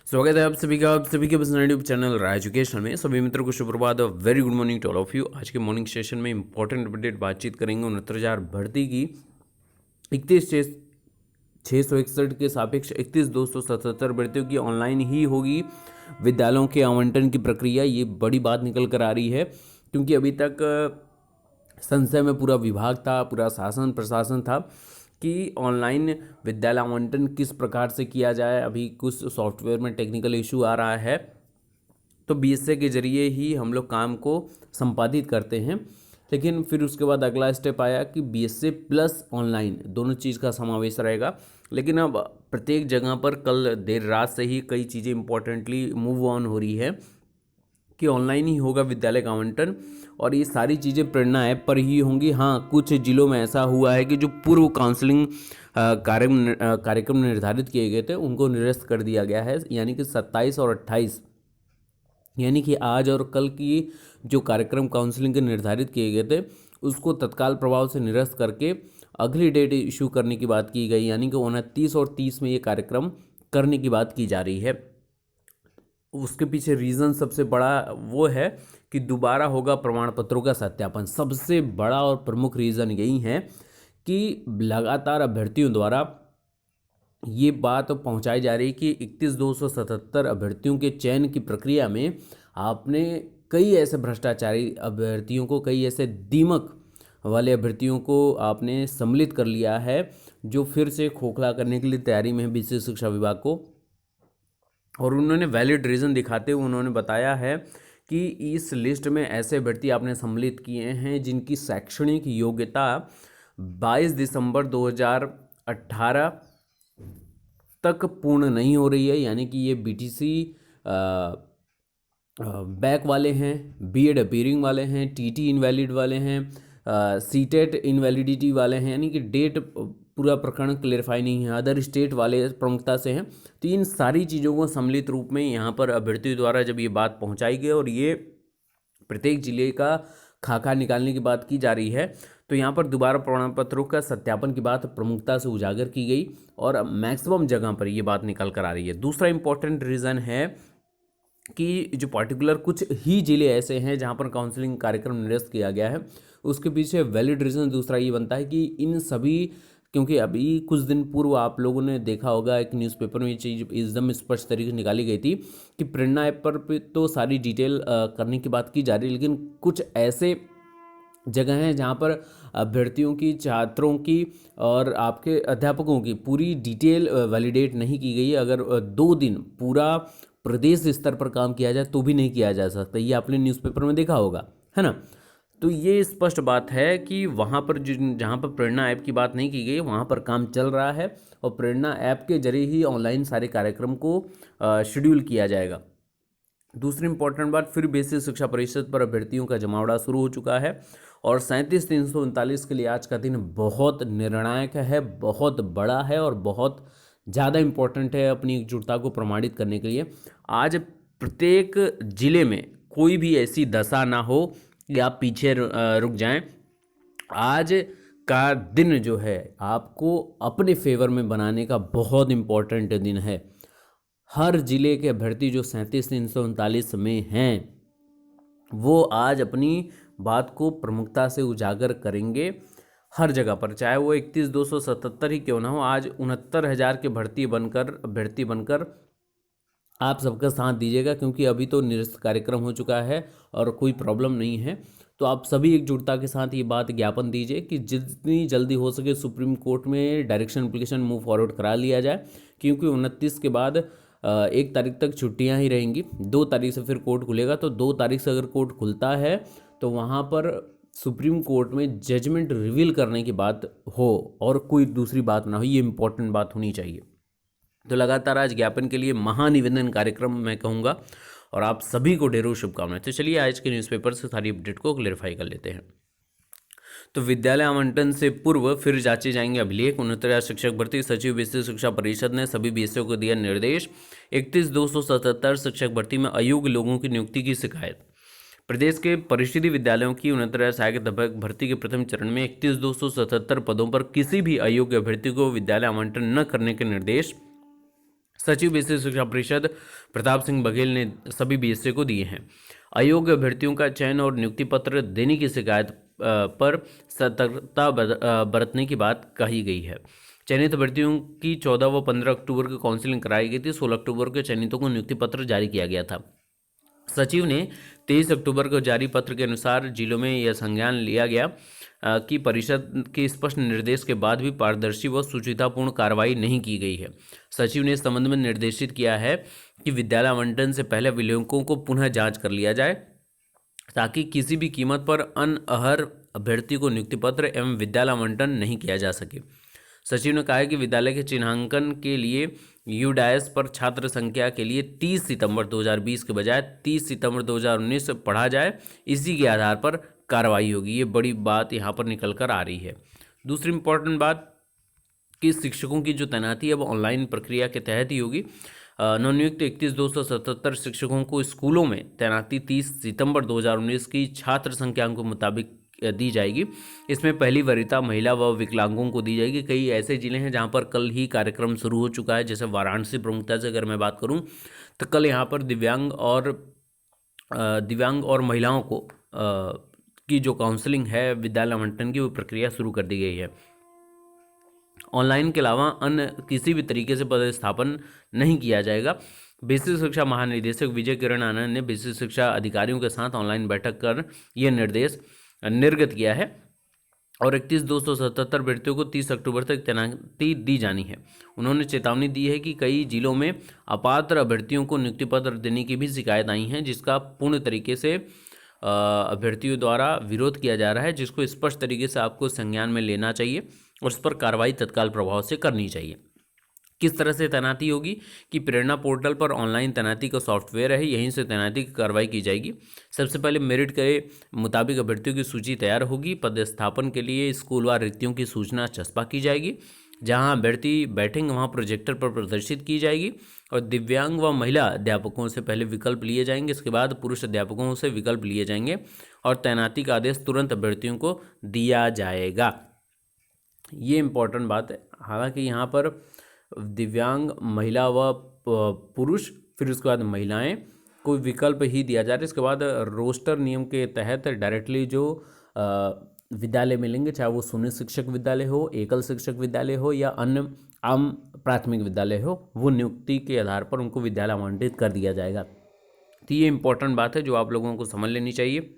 स्वागत है आप सभी के अपने यूट्यूब चैनल राय एजुकेशन में। सभी मित्रों को शुभ प्रभात और very good morning to all of you. आज के मॉर्निंग सेशन में इंपॉर्टेंट अपडेट बातचीत करेंगे 69,000 भर्ती की 31,661 के सापेक्ष 31,277 भर्तियों की ऑनलाइन ही होगी विद्यालयों के आवंटन की प्रक्रिया। ये बड़ी बात निकल कर आ रही है, क्योंकि अभी तक संशय में पूरा विभाग था, पूरा शासन प्रशासन था कि ऑनलाइन विद्यालय आवंटन किस प्रकार से किया जाए। अभी कुछ सॉफ्टवेयर में टेक्निकल इशू आ रहा है, तो बीएसए के जरिए ही हम लोग काम को संपादित करते हैं। लेकिन फिर उसके बाद अगला स्टेप आया कि बीएसए प्लस ऑनलाइन दोनों चीज़ का समावेश रहेगा। लेकिन अब प्रत्येक जगह पर कल देर रात से ही कई चीज़ें इंपॉर्टेंटली मूव ऑन हो रही है कि ऑनलाइन ही होगा विद्यालय का आवंटन, और ये सारी चीज़ें प्रेरणा ऐप पर ही होंगी। हाँ, कुछ जिलों में ऐसा हुआ है कि जो पूर्व काउंसलिंग कार्यक्रम निर्धारित किए गए थे उनको निरस्त कर दिया गया है, यानी कि 27 और 28, यानी कि आज और कल की जो कार्यक्रम काउंसलिंग के निर्धारित किए गए थे उसको तत्काल प्रभाव से निरस्त करके अगली डेट इशू करने की बात की गई, यानी कि 29 और 30 में ये कार्यक्रम करने की बात की जा रही है। उसके पीछे रीज़न सबसे बड़ा वो है कि दोबारा होगा प्रमाण पत्रों का सत्यापन। सबसे बड़ा और प्रमुख रीज़न यही है कि लगातार अभ्यर्थियों द्वारा ये बात पहुंचाई जा रही है कि 31,277 अभ्यर्थियों के चयन की प्रक्रिया में आपने कई ऐसे भ्रष्टाचारी अभ्यर्थियों को, कई ऐसे दीमक वाले अभ्यर्थियों को आपने सम्मिलित कर लिया है जो फिर से खोखला करने के लिए तैयारी में है बीसी शिक्षा विभाग को। और उन्होंने वैलिड रीज़न दिखाते हुए उन्होंने बताया है कि इस लिस्ट में ऐसे अभ्यर्थी आपने सम्मिलित किए हैं जिनकी शैक्षणिक योग्यता 22 दिसंबर 2018 तक पूर्ण नहीं हो रही है, यानी कि ये बीटीसी बैक वाले हैं, बीएड अपीयरिंग वाले हैं, टीटी इनवैलिड वाले हैं, सीटेट इनवैलिडिटी वाले हैं, यानी कि डेट पूरा प्रकरण क्लेरिफाई नहीं है, अदर स्टेट वाले प्रमुखता से हैं। तो इन सारी चीज़ों को सम्मिलित रूप में यहाँ पर अभ्यर्थियों द्वारा जब ये बात पहुँचाई गई और ये प्रत्येक जिले का खाका निकालने की बात की जा रही है, तो यहाँ पर दोबारा प्रमाण पत्रों का सत्यापन की बात प्रमुखता से उजागर की गई और मैक्सिमम जगह पर ये बात निकल कर आ रही है। दूसरा इंपॉर्टेंट रीज़न है कि जो पर्टिकुलर कुछ ही जिले ऐसे हैं जहाँ पर काउंसलिंग कार्यक्रम निरस्त किया गया है, उसके पीछे वैलिड रीज़न दूसरा ये बनता है कि इन सभी, क्योंकि अभी कुछ दिन पूर्व आप लोगों ने देखा होगा एक न्यूज़पेपर में ये चीज़ एकदम स्पष्ट तरीके से निकाली गई थी कि प्रेरणा ऐप पर तो सारी डिटेल करने की बात की जा रही है, लेकिन कुछ ऐसे जगह हैं जहाँ पर अभ्यर्थियों की, छात्रों की और आपके अध्यापकों की पूरी डिटेल वैलिडेट नहीं की गई है। अगर 2 दिन पूरा प्रदेश स्तर पर काम किया जाए तो भी नहीं किया जा सकता, ये आपने न्यूज़पेपर में देखा होगा, है ना। तो ये स्पष्ट बात है कि वहाँ पर जहाँ पर प्रेरणा ऐप की बात नहीं की गई वहाँ पर काम चल रहा है और प्रेरणा ऐप के जरिए ही ऑनलाइन सारे कार्यक्रम को शेड्यूल किया जाएगा। दूसरी इंपॉर्टेंट बात, फिर बेसिक शिक्षा परिषद पर अभ्यर्थियों का जमावड़ा शुरू हो चुका है और 37,339 के लिए आज का दिन बहुत निर्णायक है, बहुत बड़ा है और बहुत ज़्यादा इम्पोर्टेंट है अपनी एकजुटता को प्रमाणित करने के लिए। आज प्रत्येक जिले में कोई भी ऐसी दशा ना हो कि आप पीछे रुक जाएं। आज का दिन जो है आपको अपने फेवर में बनाने का बहुत इम्पोर्टेंट दिन है। हर जिले के अभ्यर्थी जो 37,339 में हैं वो आज अपनी बात को प्रमुखता से उजागर करेंगे हर जगह पर, चाहे वो 31,277 ही क्यों ना हो। आज 69,000 के अभ्यर्थी बनकर आप सबका साथ दीजिएगा, क्योंकि अभी तो निरस्त कार्यक्रम हो चुका है और कोई प्रॉब्लम नहीं है। तो आप सभी एकजुटता के साथ ये बात ज्ञापन दीजिए कि जितनी जल्दी हो सके सुप्रीम कोर्ट में डायरेक्शन एप्लीकेशन मूव फॉरवर्ड करा लिया जाए, क्योंकि 29 के बाद 1 तारीख तक छुट्टियां ही रहेंगी। 2 तारीख से फिर कोर्ट खुलेगा, तो 2 तारीख से अगर कोर्ट खुलता है तो वहाँ पर सुप्रीम कोर्ट में जजमेंट रिवील करने की बात हो और कोई दूसरी बात ना हो, ये इंपॉर्टेंट बात होनी चाहिए। तो लगातार आज ज्ञापन के लिए महानिवेदन कार्यक्रम मैं कहूँगा और आप सभी को ढेरों शुभकामनाएं। तो चलिए आज के न्यूज़पेपर से सारी अपडेट को क्लेरिफाई कर लेते हैं। तो विद्यालय आवंटन से पूर्व फिर जांचे जाएंगे अभिलेख। 69,000 शिक्षक भर्ती, सचिव बेसिक शिक्षा परिषद ने सभी बीएसओ को दिया निर्देश। 31,277 शिक्षक भर्ती में अयोग्य लोगों की नियुक्ति की शिकायत। प्रदेश के परिषदीय विद्यालयों की 69,000 सहायक अध्यापक भर्ती के प्रथम चरण में 31,277 पदों पर किसी भी अयोग्य अभ्यर्थी को विद्यालय आवंटन न करने के निर्देश सचिव बीएससी शिक्षा परिषद प्रताप सिंह बघेल ने सभी बीएससी को दिए हैं। अयोग्य अभ्यर्थियों का चयन और नियुक्ति पत्र देने की शिकायत पर सतर्कता बरतने की बात कही गई है। चयनित अभ्यर्थियों की 14 व 15 अक्टूबर को काउंसलिंग कराई गई थी। 16 अक्टूबर को चयनितों को नियुक्ति पत्र जारी किया गया था। सचिव ने 23 अक्टूबर को जारी पत्र के अनुसार जिलों में यह संज्ञान लिया गया कि परिषद के स्पष्ट निर्देश के बाद भी पारदर्शी व सुचितापूर्ण कार्रवाई नहीं की गई है। सचिव ने इस संबंध में निर्देशित किया है कि विद्यालय आवंटन से पहले अभिलेखों को पुनः जांच कर लिया जाए, ताकि किसी भी कीमत पर अनअर्ह अभ्यर्थी को नियुक्ति पत्र एवं विद्यालय आवंटन नहीं किया जा सके। सचिव ने कहा है कि विद्यालय के चिन्हांकन के लिए यूडाइस पर छात्र संख्या के लिए 30 सितंबर 2020 के बजाय 30 सितंबर 2019 पढ़ा जाए, इसी के आधार पर कार्रवाई होगी। ये बड़ी बात यहाँ पर निकल कर आ रही है। दूसरी इंपॉर्टेंट बात कि शिक्षकों की जो तैनाती है वो ऑनलाइन प्रक्रिया के तहत ही होगी। नवनियुक्त 31,277 शिक्षकों को स्कूलों में तैनाती 30 सितंबर 2019 की छात्र संख्या के मुताबिक दी जाएगी। इसमें पहली वरीयता महिला व विकलांगों को दी जाएगी। कई ऐसे जिले हैं जहां पर कल ही कार्यक्रम शुरू हो चुका है, जैसे वाराणसी प्रमुखता से अगर मैं बात करूं तो कल यहां पर दिव्यांग और महिलाओं को की जो काउंसलिंग है विद्यालय आवंटन की, वो प्रक्रिया शुरू कर दी गई है। ऑनलाइन के अलावा अन्य किसी भी तरीके से पदस्थापन नहीं किया जाएगा। बेसिक शिक्षा महानिदेशक विजय किरण आनंद ने बेसिक शिक्षा अधिकारियों के साथ ऑनलाइन बैठक कर यह निर्देश निर्गत किया है और 31,277 अभ्यर्थियों को 30 अक्टूबर तक तैनाती दी जानी है। उन्होंने चेतावनी दी है कि कई जिलों में अपात्र अभ्यर्थियों को नियुक्ति पत्र देने की भी शिकायत आई हैं, जिसका पूर्ण तरीके से अभ्यर्थियों द्वारा विरोध किया जा रहा है, जिसको स्पष्ट तरीके से आपको संज्ञान में लेना चाहिए और उस पर कार्रवाई तत्काल प्रभाव से करनी चाहिए। किस तरह से तैनाती होगी कि प्रेरणा पोर्टल पर ऑनलाइन तैनाती का सॉफ्टवेयर है, यहीं से तैनाती की कार्रवाई की जाएगी। सबसे पहले मेरिट के मुताबिक अभ्यर्थियों की सूची तैयार होगी। पदस्थापन के लिए स्कूलवार रिक्तियों की सूचना चस्पा की जाएगी। जहां अभ्यर्थी बैठेंगे वहां प्रोजेक्टर पर प्रदर्शित की जाएगी और दिव्यांग व महिला अध्यापकों से पहले विकल्प लिए जाएंगे। इसके बाद पुरुष अध्यापकों से विकल्प लिए जाएंगे और तैनाती का आदेश तुरंत अभ्यर्थियों को दिया जाएगा। ये इम्पोर्टेंट बात है। हालांकि यहाँ पर दिव्यांग, महिला व पुरुष, फिर उसके बाद महिलाएं, कोई विकल्प ही दिया जा रहा है। इसके बाद रोस्टर नियम के तहत डायरेक्टली जो विद्यालय मिलेंगे, चाहे वो शून्य शिक्षक विद्यालय हो, एकल शिक्षक विद्यालय हो या अन्य आम प्राथमिक विद्यालय हो, वो नियुक्ति के आधार पर उनको विद्यालय आवंटित कर दिया जाएगा। तो ये इंपॉर्टेंट बात है जो आप लोगों को समझ लेनी चाहिए।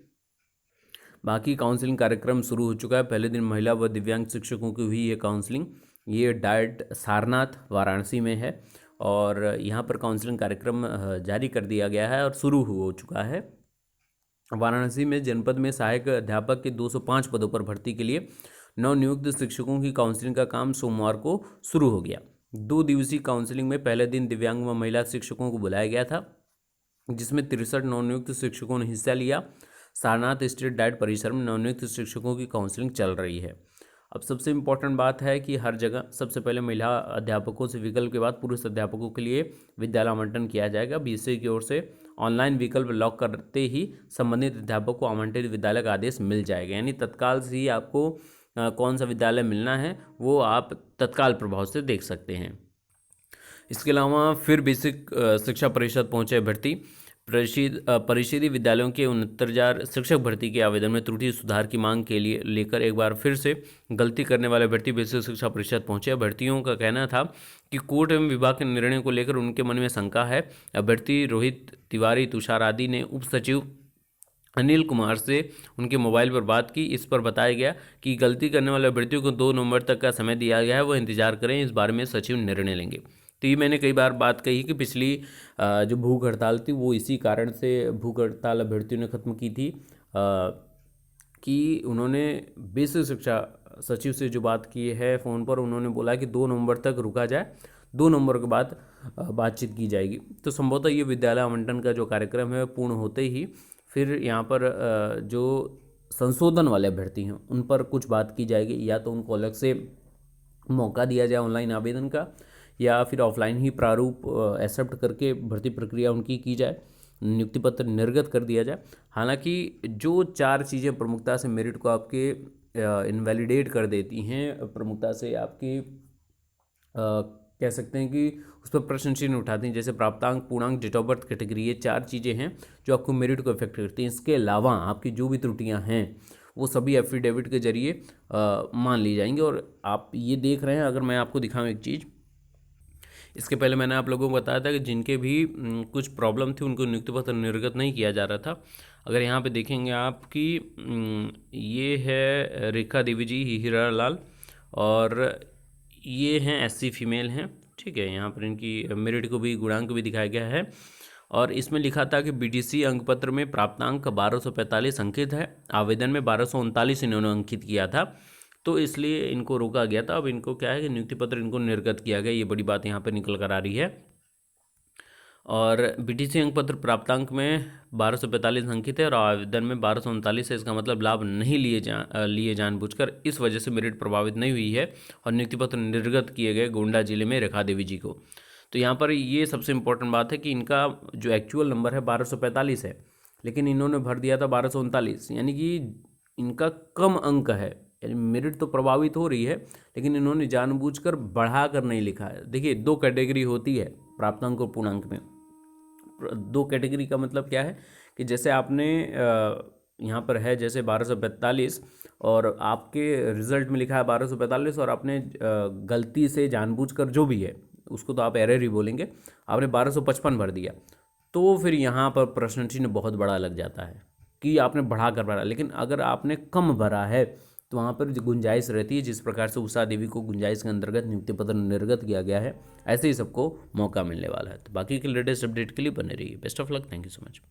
बाकी काउंसलिंग कार्यक्रम शुरू हो चुका है। पहले दिन महिला व दिव्यांग शिक्षकों की हुई ये काउंसलिंग, ये डाइट सारनाथ वाराणसी में है और यहाँ पर काउंसलिंग कार्यक्रम जारी कर दिया गया है और शुरू हो चुका है। वाराणसी में जनपद में सहायक अध्यापक के 205 पदों पर भर्ती के लिए नवनियुक्त शिक्षकों की काउंसलिंग का काम सोमवार को शुरू हो गया। 2 दिवसीय काउंसलिंग में पहले दिन दिव्यांग व महिला शिक्षकों को बुलाया गया था, जिसमें 63 नवनियुक्त शिक्षकों ने हिस्सा लिया। सारनाथ स्टेट डाइट परिसर में नवनियुक्त शिक्षकों की काउंसलिंग चल रही है। अब सबसे इम्पोर्टेंट बात है कि हर जगह सबसे पहले महिला अध्यापकों से विकल्प के बाद पुरुष अध्यापकों के लिए विद्यालय आवंटन किया जाएगा। बीएससी की ओर से ऑनलाइन विकल्प लॉक करते ही संबंधित अध्यापक को आवंटित विद्यालय का आदेश मिल जाएगा, यानी तत्काल से ही आपको कौन सा विद्यालय मिलना है वो आप तत्काल प्रभाव से देख सकते हैं। इसके अलावा फिर बेसिक शिक्षा परिषद पहुंचे अभ्यर्थी। परिषदीय विद्यालयों के 69,000 शिक्षक भर्ती के आवेदन में त्रुटि सुधार की मांग के लिए लेकर एक बार फिर से गलती करने वाले अभ्यर्थी बेसिक शिक्षा परिषद पहुंचे। अभ्यर्थियों का कहना था कि कोर्ट एवं विभाग के निर्णय को लेकर उनके मन में शंका है। अभ्यर्थी रोहित तिवारी, तुषार आदि ने उप सचिव अनिल कुमार से उनके मोबाइल पर बात की। इस पर बताया गया कि गलती करने वाले अभ्यर्थियों को 2 नवंबर तक का समय दिया गया है, वह इंतजार करें, इस बारे में सचिव निर्णय लेंगे। तो ये मैंने कई बार बात कही कि पिछली जो भूख हड़ताल थी वो इसी कारण से भूख हड़ताल अभ्यर्थियों ने ख़त्म की थी कि उन्होंने बेसिक शिक्षा सचिव से जो बात की है फ़ोन पर, उन्होंने बोला कि 2 नवंबर तक रुका जाए, 2 नवंबर के बाद बातचीत की जाएगी। तो संभवतः ये विद्यालय आवंटन का जो कार्यक्रम है पूर्ण होते ही फिर यहाँ पर जो संशोधन वाले अभ्यर्थी हैं उन पर कुछ बात की जाएगी, या तो उनको अलग से मौका दिया जाए ऑनलाइन आवेदन का, या फिर ऑफलाइन ही प्रारूप एक्सेप्ट करके भर्ती प्रक्रिया उनकी की जाए, नियुक्ति पत्र निर्गत कर दिया जाए। हालांकि जो 4 चीज़ें प्रमुखता से मेरिट को आपके इनवैलिडेट कर देती हैं, प्रमुखता से आपकी कह सकते हैं कि उस पर प्रश्न चिन्ह उठाती हैं। जैसे प्राप्तांक, पूर्णांक, डेट ऑफ बर्थ, कैटेगरी, ये 4 चीज़ें हैं जो आपको मेरिट को इफेक्ट करती हैं। इसके अलावा आपकी जो भी त्रुटियां हैं वो सभी एफिडेविट के जरिए मान ली जाएंगी। और आप ये देख रहे हैं, अगर मैं आपको दिखाऊं एक चीज़, इसके पहले मैंने आप लोगों को बताया था कि जिनके भी कुछ प्रॉब्लम थी उनको नियुक्ति पत्र निर्गत नहीं किया जा रहा था। अगर यहाँ पे देखेंगे आपकी ये है रेखा देवी जी, हीरा लाल, और ये हैं एससी फीमेल हैं, ठीक है। यहाँ पर इनकी मेरिट को भी, गुणांक भी दिखाया गया है। और इसमें लिखा था कि बीटीसी अंक पत्र में प्राप्तांक 1245 अंकित है, आवेदन में 1239 इन्होंने अंकित किया था, तो इसलिए इनको रोका गया था। अब इनको क्या है कि नियुक्ति पत्र इनको निर्गत किया गया, ये बड़ी बात यहाँ पे निकल कर आ रही है। और बीटीसी अंक पत्र प्राप्तांक में 1245 अंकित है और आवेदन में 1239 है, इसका मतलब लाभ नहीं लिए जानबूझकर, इस वजह से मेरिट प्रभावित नहीं हुई है और नियुक्ति पत्र निर्गत किए गए गोंडा जिले में रेखा देवी जी को। तो यहाँ पर ये सबसे इम्पोर्टेंट बात है कि इनका जो एक्चुअल नंबर है 1245 है, लेकिन इन्होंने भर दिया था 1239, यानी कि इनका कम अंक है, यानी मेरिट तो प्रभावित हो रही है, लेकिन इन्होंने जानबूझकर बढ़ा कर नहीं लिखा है। देखिए 2 कैटेगरी होती है प्राप्तांक और पूर्णांक में। 2 कैटेगरी का मतलब क्या है कि जैसे आपने यहाँ पर है जैसे 1245 और आपके रिजल्ट में लिखा है 1245 और आपने गलती से जानबूझकर जो भी है उसको तो आप एरर ही बोलेंगे, आपने 1255 भर दिया, तो फिर यहाँ पर प्रश्न चिन्ह बहुत बड़ा लग जाता है कि आपने बढ़ा कर भरा। लेकिन अगर आपने कम भरा है तो वहाँ पर गुंजाइश रहती है, जिस प्रकार से उषा देवी को गुंजाइश के अंतर्गत नियुक्ति पत्र निर्गत किया गया है, ऐसे ही सबको मौका मिलने वाला है। तो बाकी के लेटेस्ट अपडेट के लिए बने रहिए। Best of luck, thank you so much.